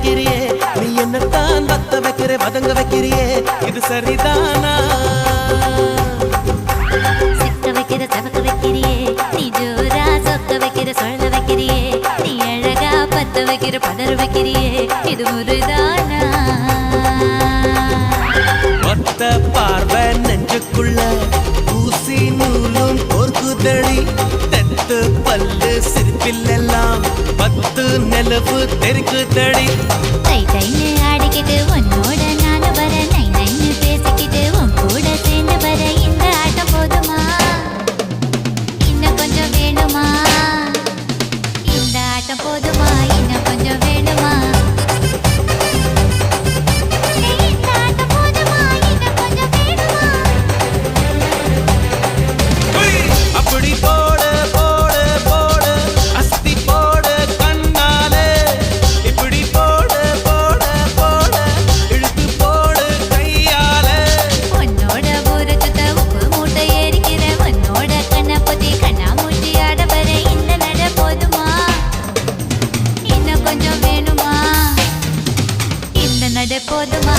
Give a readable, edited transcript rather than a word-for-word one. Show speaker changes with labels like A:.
A: வைக்கிறியே நீ என்னத்தான் வத்த வைக்கிற வதங்க வைக்கிறியே இது சரிதானா
B: சிக்க வைக்கிற சவக்க வைக்கிறியே நீ ஜோரா சொக்க வைக்கிற சொல்ல வைக்கிறியே நீ அழகா பத்த வைக்கிற பதற வைக்கிறியே இது முருதானா
A: ஒத்த பார்வை நெஞ்சுக்குள்ள ஊசி நூலும் கோர்க்குதடி தெத்து பல்லு சிரிப்பிலெல்லாம் பத்து நிலவு தெருக்குதடி
B: தை தைன்னு ஆடிக்கிட்டு உன்னோட நானும் வர நை நைன்னு பேசிக்கிட்டு உன் கூட சேர்ந்து வர இந்த ஆட்டம் போதுமா இன்னும் கொஞ்சம் வேணுமா இந்த ஆட்டம் போதுமா இன்னும் கொஞ்சம் வேணுமா இந்த ஆட்டம் போதுமா இன்னும் கொஞ்சம் வேணுமா
A: அப்படி போடு போடு போடு அஸ்தி போடு கண்ணாலே இப்படி போடு போடு போடு இழுத்து போடு கையாலே
B: உன்னோட ஊரை சுத்த உப்பு மூட்டை ஏறிக்கிற உன்னோட கண்ணை பொத்தி கண்ணா மூட்டி ஆட வர இந்த நட போதுமா இன்னும் கொஞ்சம் வேணுமா இந்த நட போதுமா